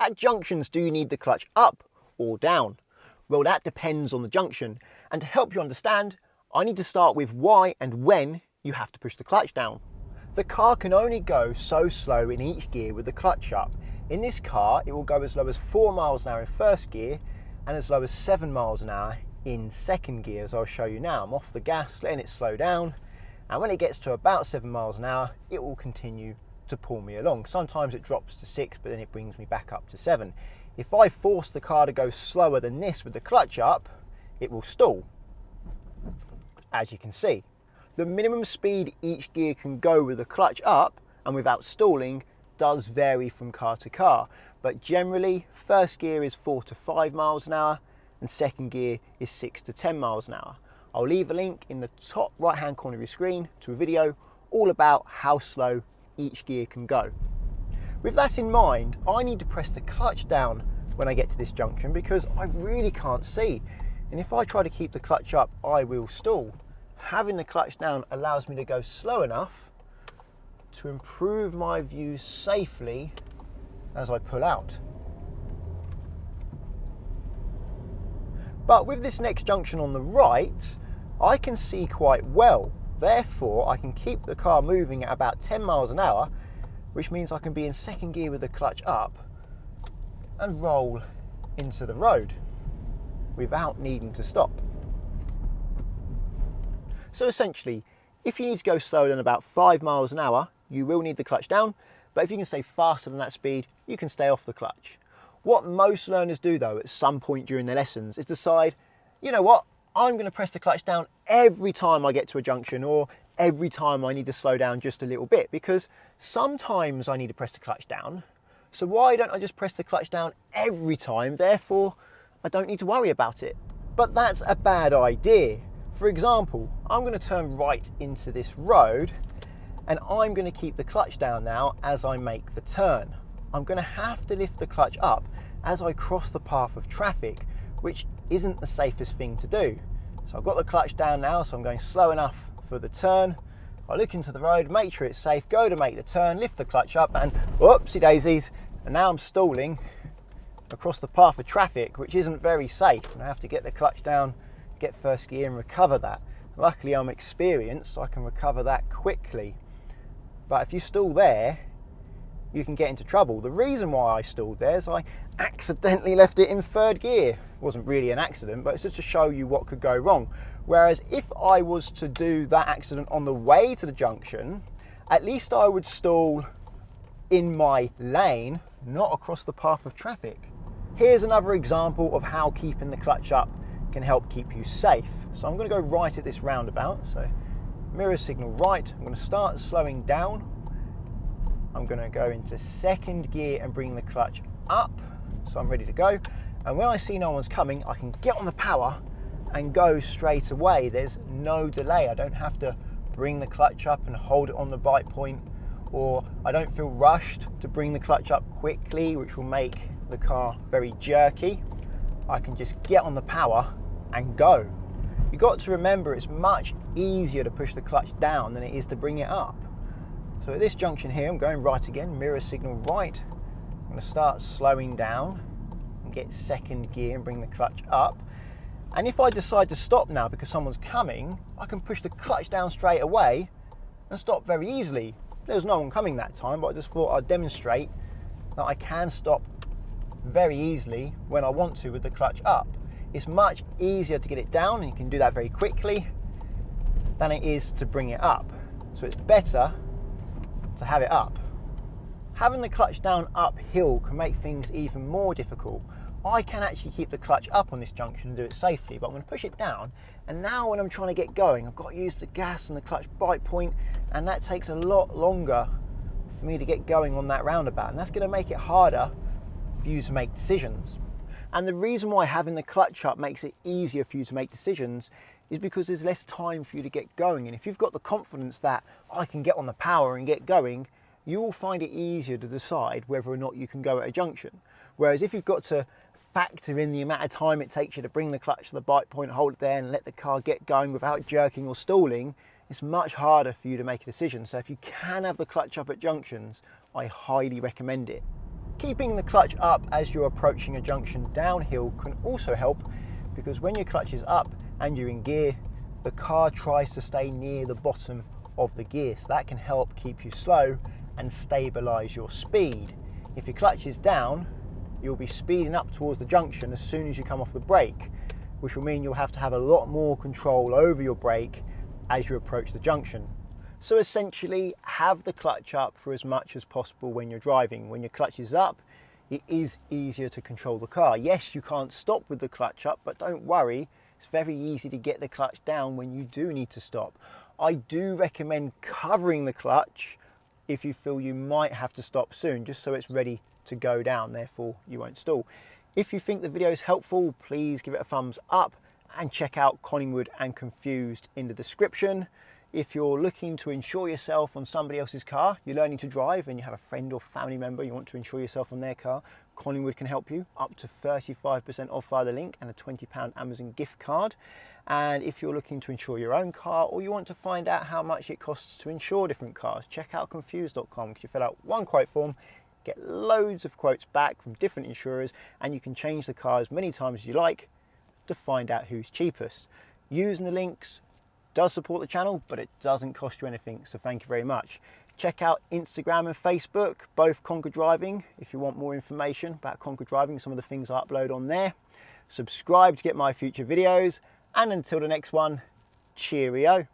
At junctions, do you need the clutch up or down? Well, that depends on the junction. And to help you understand, I need to start with why and when you have to push the clutch down. The car can only go so slow in each gear with the clutch up. In this car, it will go as low as 4 miles an hour in first gear and as low as 7 miles an hour in second gear, as I'll show you now. I'm off the gas, letting it slow down, and when it gets to about 7 miles an hour, it will continue to pull me along. Sometimes it drops to 6, but then it brings me back up to 7. If I force the car to go slower than this with the clutch up, it will stall, as you can see. The minimum speed each gear can go with the clutch up and without stalling does vary from car to car, but generally first gear is 4 to 5 miles an hour and second gear is 6 to 10 miles an hour. I'll leave a link in the top right hand corner of your screen to a video all about how slow each gear can go. With that in mind, I need to press the clutch down when I get to this junction because I really can't see, and if I try to keep the clutch up I will stall. Having the clutch down allows me to go slow enough to improve my view safely as I pull out. But with this next junction on the right, I can see quite well. Therefore, I can keep the car moving at about 10 miles an hour, which means I can be in second gear with the clutch up and roll into the road without needing to stop. So essentially, if you need to go slower than about 5 miles an hour, you will need the clutch down, but if you can stay faster than that speed, you can stay off the clutch. What most learners do though at some point during their lessons is decide, you know what, I'm going to press the clutch down every time I get to a junction or every time I need to slow down just a little bit, because sometimes I need to press the clutch down, so why don't I just press the clutch down every time, therefore I don't need to worry about it. But that's a bad idea. For example, I'm going to turn right into this road and I'm going to keep the clutch down now as I make the turn. I'm going to have to lift the clutch up as I cross the path of traffic, which isn't the safest thing to do. So I've got the clutch down now, so I'm going slow enough for the turn. I look into the road, make sure it's safe, go to make the turn, lift the clutch up and whoopsie daisies, and now I'm stalling across the path of traffic, which isn't very safe, and I have to get the clutch down, get first gear and recover that. Luckily I'm experienced, so I can recover that quickly. But if you stall there, you can get into trouble. The reason why I stalled there is I accidentally left it in third gear. It wasn't really an accident, but it's just to show you what could go wrong. Whereas if I was to do that accident on the way to the junction, at least I would stall in my lane, not across the path of traffic. Here's another example of how keeping the clutch up can help keep you safe. So I'm going to go right at this roundabout, so mirror signal right. I'm going to start slowing down. I'm going to go into second gear and bring the clutch up, so I'm ready to go. And when I see no one's coming, I can get on the power and go straight away. There's no delay. I don't have to bring the clutch up and hold it on the bite point, or I don't feel rushed to bring the clutch up quickly, which will make the car very jerky. I can just get on the power and go. You've got to remember it's much easier to push the clutch down than it is to bring it up. So at this junction here, I'm going right again, mirror signal right. I'm going to start slowing down and get second gear and bring the clutch up. And if I decide to stop now because someone's coming, I can push the clutch down straight away and stop very easily. There was no one coming that time, but I just thought I'd demonstrate that I can stop very easily when I want to with the clutch up. It's much easier to get it down, and you can do that very quickly, than it is to bring it up. So it's better to have it up. Having the clutch down uphill can make things even more difficult. I can actually keep the clutch up on this junction and do it safely, but I'm going to push it down, and now when I'm trying to get going, I've got to use the gas and the clutch bite point, and that takes a lot longer for me to get going on that roundabout, and that's going to make it harder for you to make decisions. And the reason why having the clutch up makes it easier for you to make decisions is because there's less time for you to get going. And if you've got the confidence that I can get on the power and get going, you will find it easier to decide whether or not you can go at a junction. Whereas if you've got to factor in the amount of time it takes you to bring the clutch to the bite point, hold it there and let the car get going without jerking or stalling, it's much harder for you to make a decision. So if you can have the clutch up at junctions, I highly recommend it. Keeping the clutch up as you're approaching a junction downhill can also help, because when your clutch is up and you're in gear, the car tries to stay near the bottom of the gear, so that can help keep you slow and stabilize your speed. If your clutch is down, you'll be speeding up towards the junction as soon as you come off the brake, which will mean you'll have to have a lot more control over your brake as you approach the junction. So essentially, have the clutch up for as much as possible when you're driving. When your clutch is up, it is easier to control the car. Yes, you can't stop with the clutch up, but don't worry, it's very easy to get the clutch down when you do need to stop. I do recommend covering the clutch if you feel you might have to stop soon, just so it's ready to go down, therefore you won't stall. If you think the video is helpful, please give it a thumbs up and check out Collingwood and Confused in the description. If you're looking to insure yourself on somebody else's car, you're learning to drive and you have a friend or family member you want to insure yourself on their car, Collingwood can help you, up to 35% off via the link and a £20 Amazon gift card. And if you're looking to insure your own car, or you want to find out how much it costs to insure different cars, check out confused.com, because you fill out one quote form, get loads of quotes back from different insurers, and you can change the car as many times as you like to find out who's cheapest. Using the links does support the channel, but it doesn't cost you anything, so thank you very much. Check out Instagram and Facebook, both Conquer Driving, if you want more information about Conquer Driving, some of the things I upload on there. Subscribe to get my future videos, and until the next one, cheerio.